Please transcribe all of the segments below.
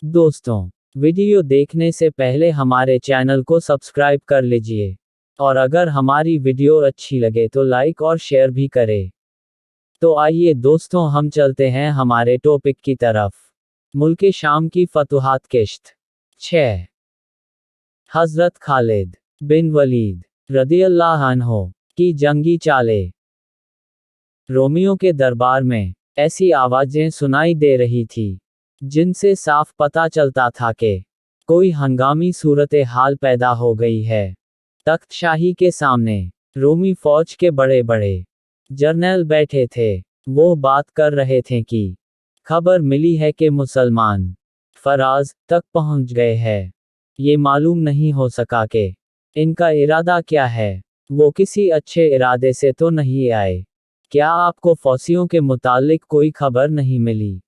दोस्तों, वीडियो देखने से पहले हमारे चैनल को सब्सक्राइब कर लीजिए और अगर हमारी वीडियो अच्छी लगे तो लाइक और शेयर भी करें। तो आइए दोस्तों, हम चलते हैं हमारे टॉपिक की तरफ। मुल्क शाम की फतूहात किश्त 6। हज़रत खालिद बिन वलीद रदियल्लाहु अन्हु की जंगी चालें। रोमियों के दरबार में ऐसी आवाजें सुनाई दे रही थी जिनसे साफ पता चलता था कि कोई हंगामी सूरत हाल पैदा हो गई है। तख्त शाही के सामने रोमी फौज के बड़े बड़े जर्नैल बैठे थे। वो बात कर रहे थे कि खबर मिली है कि मुसलमान फराज तक पहुंच गए हैं। ये मालूम नहीं हो सका कि इनका इरादा क्या है। वो किसी अच्छे इरादे से तो नहीं आए। क्या आपको फौसियों के मुतालिक कोई खबर नहीं मिली?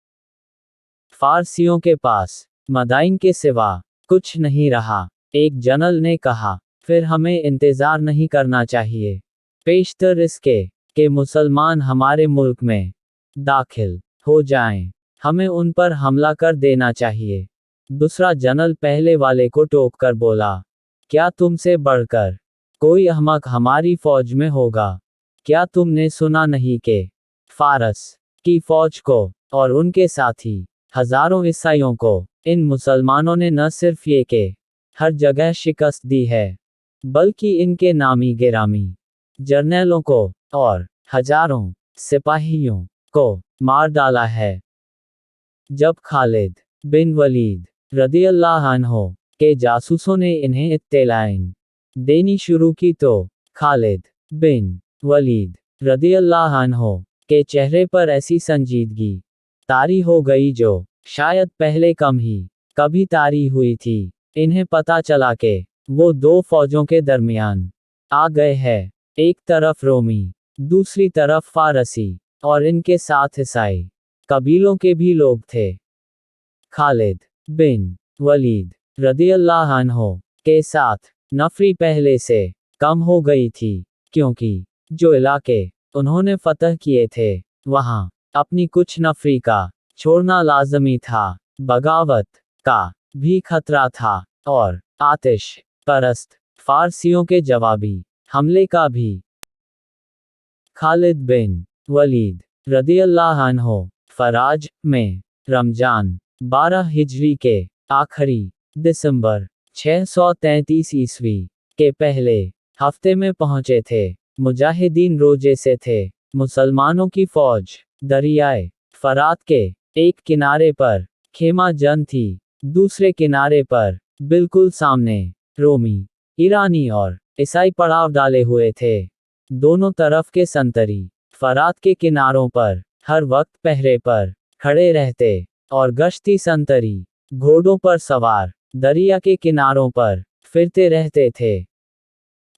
फारसियों के पास मदाइन के सिवा कुछ नहीं रहा, एक जनरल ने कहा। फिर हमें इंतजार नहीं करना चाहिए। पेशतर इसके कि मुसलमान हमारे मुल्क में दाखिल हो जाएं। हमें उन पर हमला कर देना चाहिए। दूसरा जनरल पहले वाले को टोक कर बोला, क्या तुमसे बढ़कर कोई अहमक हमारी फौज में होगा? क्या तुमने सुना नहीं कि फारस की फौज को और उनके साथी हजारों ईसाइयों को इन मुसलमानों ने न सिर्फ ये कि हर जगह शिकस्त दी है, बल्कि इनके नामी गिरामी जर्नैलों को और हजारों सिपाहियों को मार डाला है। जब खालिद बिन वलीद रदियल्लाहु अन्हु के जासूसों ने इन्हें इत्तलाएं देनी शुरू की तो खालिद बिन वलीद रदियल्लाहु अन्हु के चेहरे पर ऐसी संजीदगी तारी हो गई जो शायद पहले कम ही कभी तारी हुई थी। इन्हें पता चला कि वो दो फौजों के दरमियान आ गए हैं। एक तरफ रोमी, दूसरी तरफ फारसी और इनके साथ ईसाई कबीलों के भी लोग थे। खालिद बिन वलीद रदियल्लाहु अन्हु के साथ नफरी पहले से कम हो गई थी, क्योंकि जो इलाके उन्होंने फतह किए थे वहां अपनी कुछ नफरी का छोड़ना लाजमी था। बगावत का भी खतरा था और आतिश परस्त फारसियों के जवाबी हमले का भी। खालिद बिन वलीद रदियल्लाहु अन्हु फराज में रमजान 12 हिजरी के आखिरी दिसंबर 633 ईस्वी के पहले हफ्ते में पहुंचे थे। मुजाहिदीन रोजे से थे। मुसलमानों की फौज दरियाए फरात के एक किनारे पर खेमा जन थी, दूसरे किनारे पर बिल्कुल सामने रोमी, ईरानी और ईसाई पड़ाव डाले हुए थे। दोनों तरफ के संतरी फरात के किनारों पर हर वक्त पहरे पर खड़े रहते और गश्ती संतरी घोड़ों पर सवार दरिया के किनारों पर फिरते रहते थे।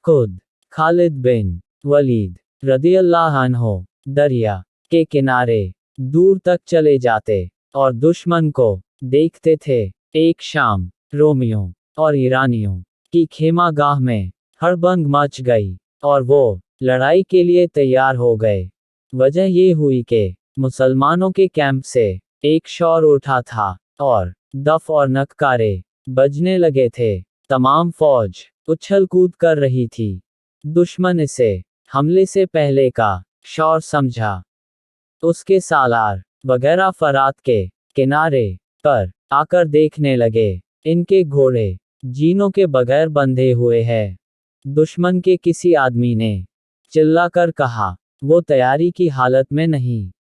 खुद खालिद बिन वलीद रदियल्लाहु अन्हु दरिया के किनारे दूर तक चले जाते और दुश्मन को देखते थे। एक शाम रोमियों और ईरानियों की खेमागाह में हड़बंग मच गई और वो लड़ाई के लिए तैयार हो गए। वजह ये हुई कि मुसलमानों के कैंप से एक शोर उठा था और दफ और नक्कारे बजने लगे थे। तमाम फौज उछल कूद कर रही थी। दुश्मन इसे हमले से पहले का शोर समझा। उसके सालार वगैरह फरात के किनारे पर आकर देखने लगे। इनके घोड़े जीनों के बगैर बंधे हुए हैं। दुश्मन के किसी आदमी ने चिल्लाकर कहा, वो तैयारी की हालत में नहीं।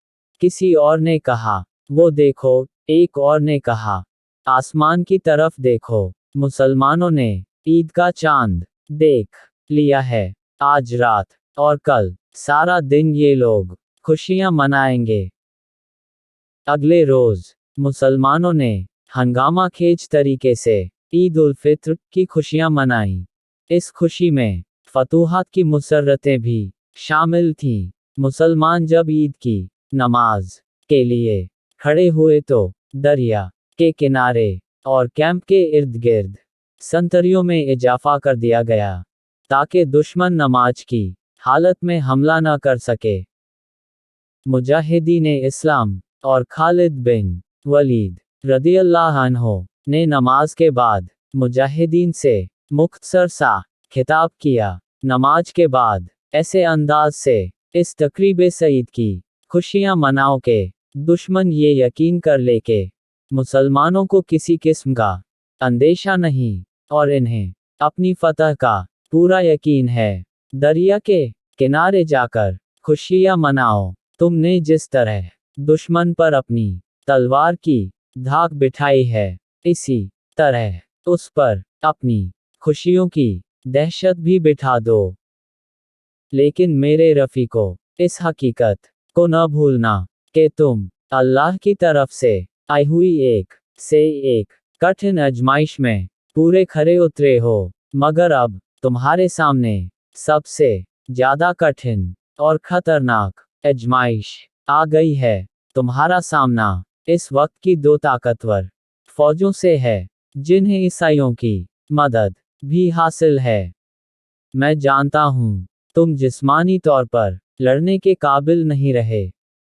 किसी और ने कहा, वो देखो। एक और ने कहा, आसमान की तरफ देखो। मुसलमानों ने ईद का चांद देख लिया है। आज रात और कल सारा दिन ये लोग खुशियां मनाएंगे। अगले रोज मुसलमानों ने हंगामा खेज तरीके से ईद उल फित्र की खुशियां मनाई। इस खुशी में फतूहात की मुसर्रतें भी शामिल थीं। मुसलमान जब ईद की नमाज के लिए खड़े हुए तो दरिया के किनारे और कैंप के इर्द गिर्द संतरियों में इजाफा कर दिया गया ताकि दुश्मन नमाज की हालत में हमला न कर सके। मुजाहिदीन इस्लाम और खालिद बिन वलीद रदियल्लाहु अन्हु ने नमाज के बाद मुजाहिदीन से मुख्तसर सा खिताब किया। नमाज के बाद ऐसे अंदाज से इस तकरीब सईद की खुशियां मनाओ के दुश्मन ये यकीन कर ले के मुसलमानों को किसी किस्म का अंदेशा नहीं और इन्हें अपनी फतह का पूरा यकीन है। दरिया के किनारे जाकर खुशियां मनाओ। तुमने जिस तरह दुश्मन पर अपनी तलवार की धाक बिठाई है, इसी तरह उस पर अपनी खुशियों की दहशत भी बिठा दो। लेकिन मेरे रफ़ी को इस हकीकत को न भूलना कि तुम अल्लाह की तरफ से आई हुई एक कठिन आजमाइश में पूरे खरे उतरे हो। मगर अब तुम्हारे सामने सबसे ज्यादा कठिन और खतरनाक आजमाइश आ गई है। तुम्हारा सामना इस वक्त की दो ताकतवर फौजों से है, जिन्हें ईसाइयों की मदद भी हासिल है। मैं जानता हूँ तुम जिस्मानी तौर पर लड़ने के काबिल नहीं रहे,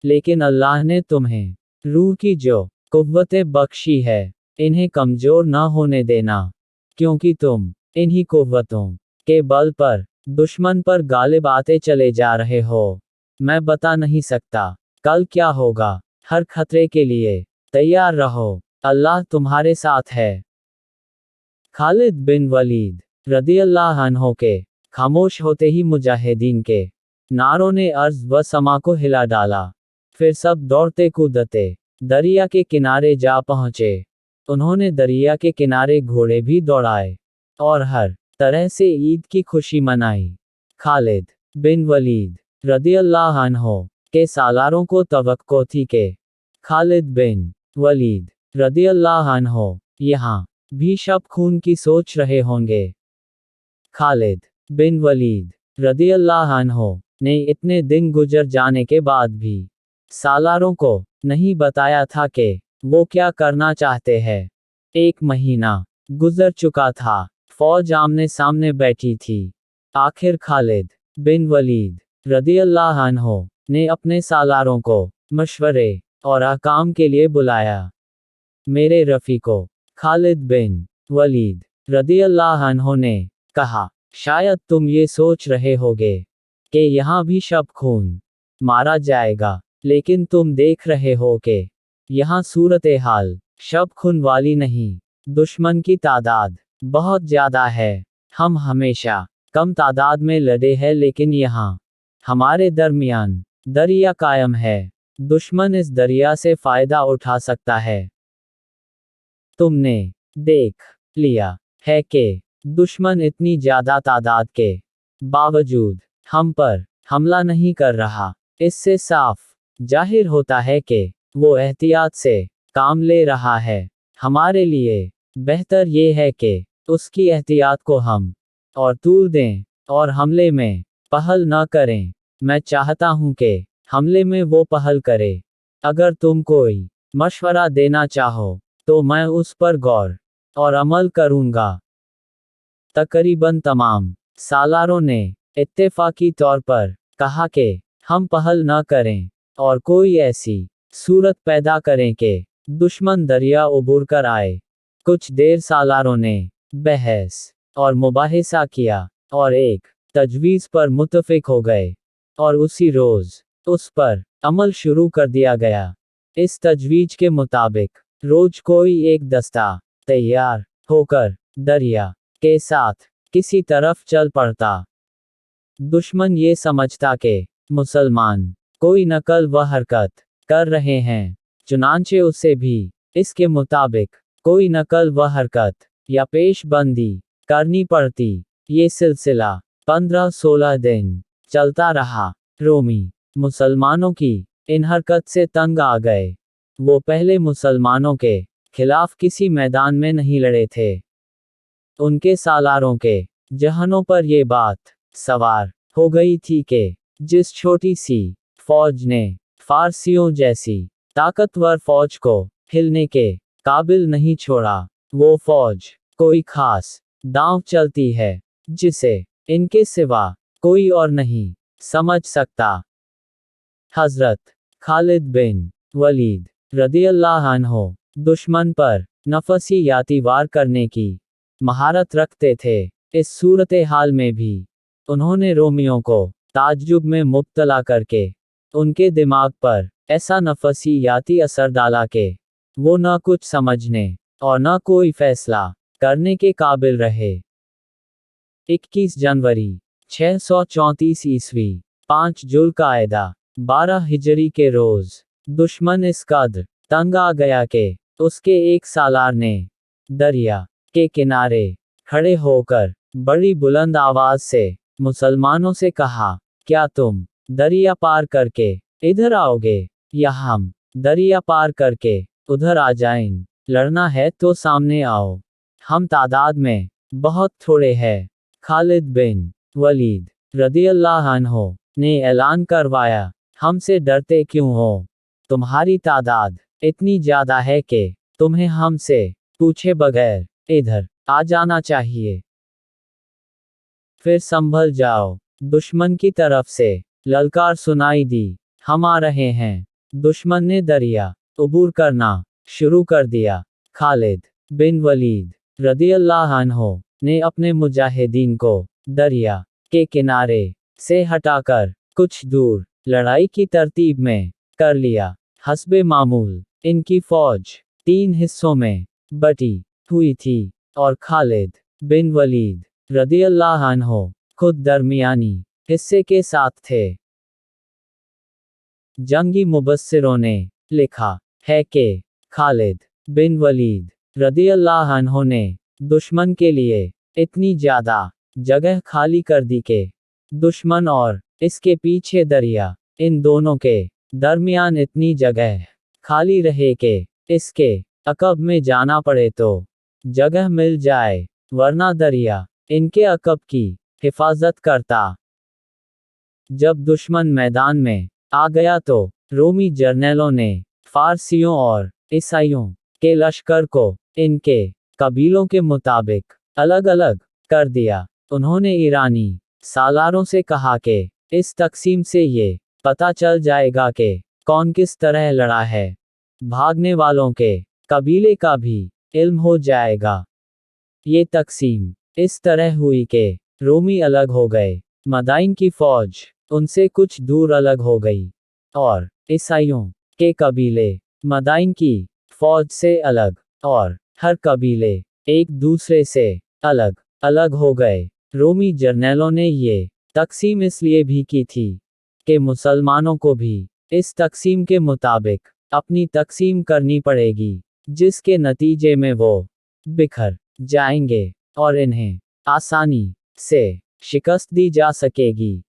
लेकिन अल्लाह ने तुम्हें रूह की जो कुव्वतें बख्शी है, इन्हें कमजोर न होने देना, क्योंकि तुम इन्हीं कुव्वतों के बल पर दुश्मन पर गालिब आते चले जा रहे हो। मैं बता नहीं सकता कल क्या होगा। हर खतरे के लिए तैयार रहो, अल्लाह तुम्हारे साथ है। खालिद बिन वलीद रदियल्लाहु अन्हु के खामोश होते ही मुजाहिदीन के नारों ने अर्ज व समा को हिला डाला। फिर सब दौड़ते कूदते दरिया के किनारे जा पहुंचे। उन्होंने दरिया के किनारे घोड़े भी दौड़ाए और हर तरह से ईद की खुशी मनाई। खालिद बिन वलीद रदियल्लाहु अन्हु के सालारों को तवक्को थी कि खालिद बिन वलीद रदियल्लाहु अन्हु यहाँ भी शब खून की सोच रहे होंगे। खालिद बिन वलीद रदियल्लाहु अन्हु ने इतने दिन गुजर जाने के बाद भी सालारों को नहीं बताया था कि वो क्या करना चाहते हैं। 1 महीना गुजर चुका था, फौज आमने सामने बैठी थी। आखिर खालिद बिन वलीद रदियल्लाहु अन्हु ने अपने सालारों को मशवरे और अहकाम के लिए बुलाया। मेरे रफ़ी को खालिद बिन वलीद रदियल्लाहु अन्हु ने कहा, शायद तुम ये सोच रहे होगे कि यहाँ भी शब खून मारा जाएगा, लेकिन तुम देख रहे हो कि यहाँ सूरत हाल शब खून वाली नहीं। दुश्मन की तादाद बहुत ज्यादा है। हम हमेशा कम तादाद में लड़े हैं, लेकिन यहाँ हमारे दरमियान दरिया कायम है। दुश्मन इस दरिया से फायदा उठा सकता है। तुमने देख लिया है कि दुश्मन इतनी ज्यादा तादाद के बावजूद हम पर हमला नहीं कर रहा। इससे साफ जाहिर होता है कि वो एहतियात से काम ले रहा है। हमारे लिए बेहतर ये है कि उसकी एहतियात को हम और तूल दें और हमले में पहल न करें। मैं चाहता हूं कि हमले में वो पहल करे। अगर तुम कोई मशवरा देना चाहो तो मैं उस पर गौर और अमल करूंगा। तकरीबन तमाम सालारों ने इत्तेफाकी तौर पर कहा कि हम पहल न करें और कोई ऐसी सूरत पैदा करें कि दुश्मन दरिया उबूर कर आए। कुछ देर सालारों ने बहस और मुबाहिसा किया और एक तजवीज़ पर मुत्तफिक हो गए और उसी रोज़ उस पर अमल शुरू कर दिया गया। इस तजवीज़ के मुताबिक रोज कोई एक दस्ता तैयार होकर दरिया के साथ किसी तरफ चल पड़ता। दुश्मन ये समझता कि मुसलमान कोई नकल व हरकत कर रहे हैं, चुनांचे उसे भी इसके मुताबिक कोई नकल व हरकत या पेशबंदी करनी पड़ती। ये सिलसिला 15-16 दिन चलता रहा। रोमी मुसलमानों की इन हरकत से तंग आ गए। वो पहले मुसलमानों के खिलाफ किसी मैदान में नहीं लड़े थे। उनके सालारों के जहनों पर ये बात सवार हो गई थी कि जिस छोटी सी फौज ने फारसियों जैसी ताकतवर फौज को हिलने के काबिल नहीं छोड़ा, वो फौज कोई खास दांव चलती है जिसे इनके सिवा कोई और नहीं समझ सकता। हजरत खालिद बिन वलीद रदियल्लाहु अन्हु दुश्मन पर नफसियाती वार करने की महारत रखते थे। इस सूरत हाल में भी उन्होंने रोमियों को ताज्जुब में मुब्तला करके उनके दिमाग पर ऐसा नफसियाती असर डाला कि वो न कुछ समझने और न कोई फैसला करने के काबिल रहे। 21 जनवरी 634 ईस्वी 5 जुल्कायदा 12 हिजरी के रोज दुश्मन इस कद्र तंग आ गया कि उसके एक सालार ने दरिया के किनारे खड़े होकर बड़ी बुलंद आवाज से मुसलमानों से कहा, क्या तुम दरिया पार करके इधर आओगे या हम दरिया पार करके उधर आ जाएं? लड़ना है तो सामने आओ, हम तादाद में बहुत थोड़े हैं। खालिद बिन वलीद रदियल्लाहु अन्हु ने ऐलान करवाया, हमसे डरते क्यों हो? तुम्हारी तादाद इतनी ज्यादा है कि तुम्हें हमसे पूछे बगैर इधर आ जाना चाहिए। फिर संभल जाओ। दुश्मन की तरफ से ललकार सुनाई दी, हम आ रहे हैं। दुश्मन ने दरिया उबूर करना शुरू कर दिया। खालिद बिन वलीद रदियल्लाहु अन्हु ने अपने मुजाहिदीन को दरिया के किनारे से हटाकर कुछ दूर लड़ाई की तरतीब में कर लिया। हस्बे मामूल इनकी फौज 3 हिस्सों में बटी हुई थी और खालिद बिन वलीद रदियल्लाहु अन्हु खुद दरमियानी हिस्से के साथ थे। जंगी मुबस्सिरों ने लिखा है कि खालिद बिन वलीद रदियल्लाहु अन्हु ने दुश्मन के लिए इतनी ज्यादा जगह खाली कर दी कि दुश्मन और इसके पीछे दरिया, इन दोनों के दरमियान इतनी जगह खाली रहे कि इसके अकब में जाना पड़े तो जगह मिल जाए, वरना दरिया इनके अकब की हिफाजत करता। जब दुश्मन मैदान में आ गया तो रोमी जर्नैलों ने फारसियों और ईसाइयों के लश्कर को इनके कबीलों के मुताबिक अलग अलग कर दिया। उन्होंने ईरानी सालारों से कहा कि इस तकसीम से ये पता चल जाएगा कि कौन किस तरह लड़ा है। भागने वालों के कबीले का भी इल्म हो जाएगा। ये तकसीम इस तरह हुई कि रोमी अलग हो गए, मदाइन की फौज उनसे कुछ दूर अलग हो गई और ईसाइयों के कबीले मदाइन की फौज से अलग, और हर कबीले एक दूसरे से अलग अलग हो गए। रोमी जर्नैलों ने ये तकसीम इसलिए भी की थी कि मुसलमानों को भी इस तकसीम के मुताबिक अपनी तकसीम करनी पड़ेगी, जिसके नतीजे में वो बिखर जाएंगे और इन्हें आसानी से शिकस्त दी जा सकेगी।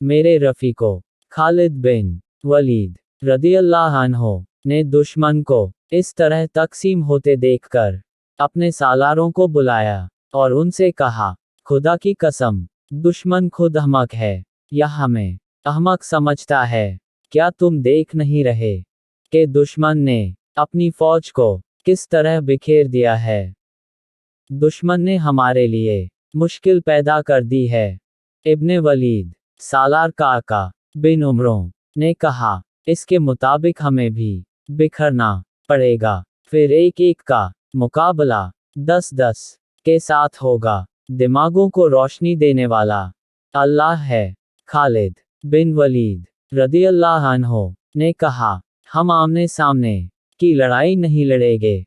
मेरे रफ़ीको खालिद बिन वलीद रदियल्लाहु अन्हु ने दुश्मन को इस तरह तकसीम होते देखकर अपने सालारों को बुलाया और उनसे कहा, खुदा की कसम, दुश्मन खुद अहमक है या हमें अहमक समझता है? क्या तुम देख नहीं रहे कि दुश्मन ने अपनी फौज को किस तरह बिखेर दिया है? दुश्मन ने हमारे लिए मुश्किल पैदा कर दी है। इब्ने वलीद सालार काका बिन उमरों ने कहा, इसके मुताबिक हमें भी बिखरना पड़ेगा। फिर एक एक का मुकाबला 10-10 के साथ होगा। दिमागों को रोशनी देने वाला अल्लाह है। खालिद बिन वलीद रदियल्लाहु अन्हु ने कहा, हम आमने सामने की लड़ाई नहीं लड़ेंगे।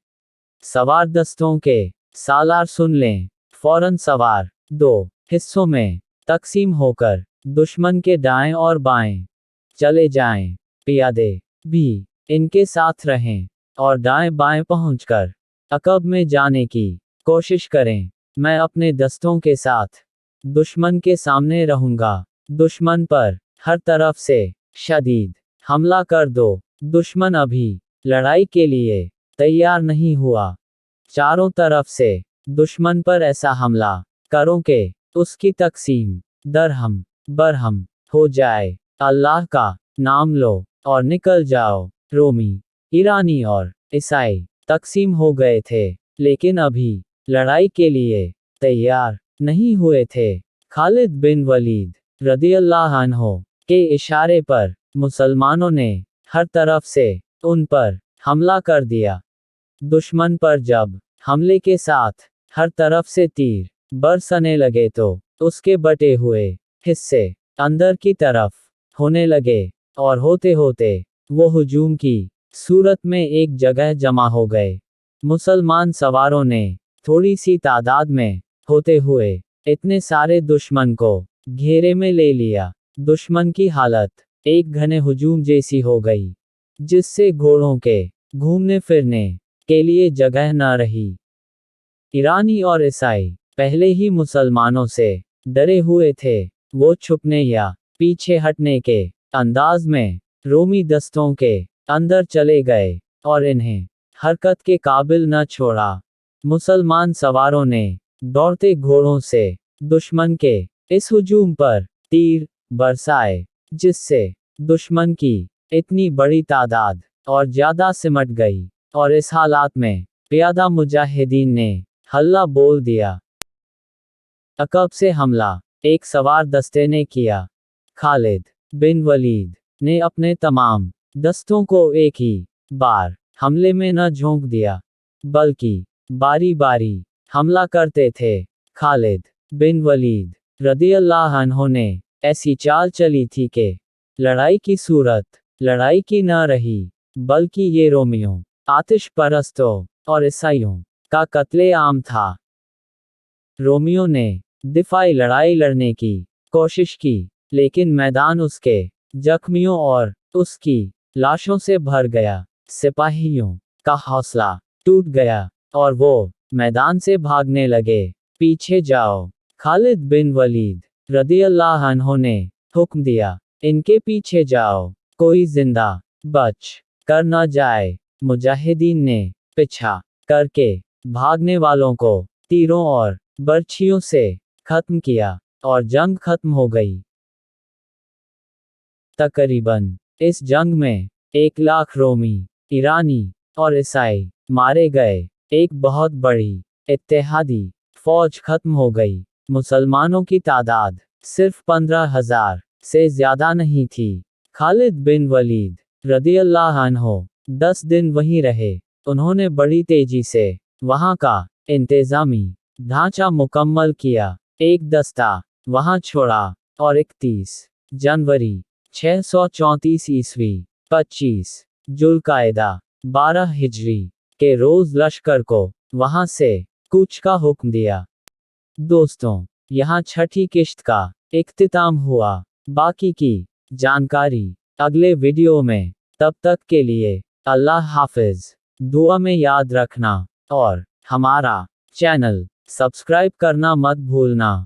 सवार दस्तों के सालार सुन लें। फौरन सवार 2 हिस्सों में तकसीम होकर दुश्मन के दाएं और बाएं चले जाएं। पियादे भी इनके साथ रहें और दाएं बाएं पहुंचकर अकब में जाने की कोशिश करें। मैं अपने दस्तों के साथ दुश्मन के सामने रहूंगा। दुश्मन पर हर तरफ से शदीद हमला कर दो। दुश्मन अभी लड़ाई के लिए तैयार नहीं हुआ। चारों तरफ से दुश्मन पर ऐसा हमला करो कि उसकी तकसीम दरहम बरहम हो जाए। अल्लाह का नाम लो और निकल जाओ। रोमी, ईरानी और ईसाई तकसीम हो गए थे, लेकिन अभी लड़ाई के लिए तैयार नहीं हुए थे। खालिद बिन वलीद रदियल्लाहु अन्हु के इशारे पर मुसलमानों ने हर तरफ से उन पर हमला कर दिया। दुश्मन पर जब हमले के साथ हर तरफ से तीर बरसने लगे तो उसके बटे हुए हिस्से अंदर की तरफ होने लगे, और होते होते वो हुजूम की सूरत में एक जगह जमा हो गए। मुसलमान सवारों ने थोड़ी सी तादाद में होते हुए इतने सारे दुश्मन को घेरे में ले लिया। दुश्मन की हालत एक घने हुजूम जैसी हो गई, जिससे घोड़ों के घूमने फिरने के लिए जगह न रही। ईरानी और ईसाई पहले ही मुसलमानों से डरे हुए थे। वो छुपने या पीछे हटने के अंदाज में रोमी दस्तों के अंदर चले गए और इन्हें हरकत के काबिल न छोड़ा। मुसलमान सवारों ने दौड़ते घोड़ों से दुश्मन के इस हुजूम पर तीर बरसाए, जिससे दुश्मन की इतनी बड़ी तादाद और ज्यादा सिमट गई। और इस हालात में प्यादा मुजाहिदीन ने हल्ला बोल दिया। अकब से हमला एक सवार दस्ते ने किया। खालिद बिन वलीद ने अपने तमाम दस्तों को एक ही बार हमले में न झोंक दिया, बल्कि बारी बारी हमला करते थे। खालिद बिन वलीद रदियल्लाहु अन्हु ने ऐसी चाल चली थी कि लड़ाई की सूरत लड़ाई की न रही, बल्कि ये रोमियों, आतिश परस्तों और ईसाइयों का कत्ले-आम था। रोमियों ने दिफाई लड़ाई लड़ने की कोशिश की, लेकिन मैदान उसके जख्मियों और उसकी लाशों से भर गया। सिपाहियों का हौसला टूट गया और वो मैदान से भागने लगे। पीछे जाओ, खालिद बिन वलीद रदियल्लाहु अन्हु ने हुक्म दिया। इनके पीछे जाओ, कोई जिंदा बच कर न जाए। मुजाहिदीन ने पीछा करके भागने वालों को तीरों और बर्छियों से खत्म किया और जंग खत्म हो गई। तकरीबन इस जंग में 1 लाख रोमी, ईरानी और ईसाई मारे गए। एक बहुत बड़ी इत्तेहादी फौज खत्म हो गई। मुसलमानों की तादाद सिर्फ 15,000 से ज्यादा नहीं थी। खालिद बिन वलीद रदियल्लाहु अन्हु 10 दिन वहीं रहे। उन्होंने बड़ी तेजी से वहां का इंतजामी ढांचा मुकम्मल किया। एक दस्ता वहां छोड़ा और 31 जनवरी 634 ईस्वी 25 जुल्कायदा 12 हिजरी के रोज लश्कर को वहां से कूच का हुक्म दिया। दोस्तों, यहाँ छठी किश्त का इख्तिताम हुआ। बाकी की जानकारी अगले वीडियो में। तब तक के लिए अल्लाह हाफिज। दुआ में याद रखना और हमारा चैनल सब्सक्राइब करना मत भूलना।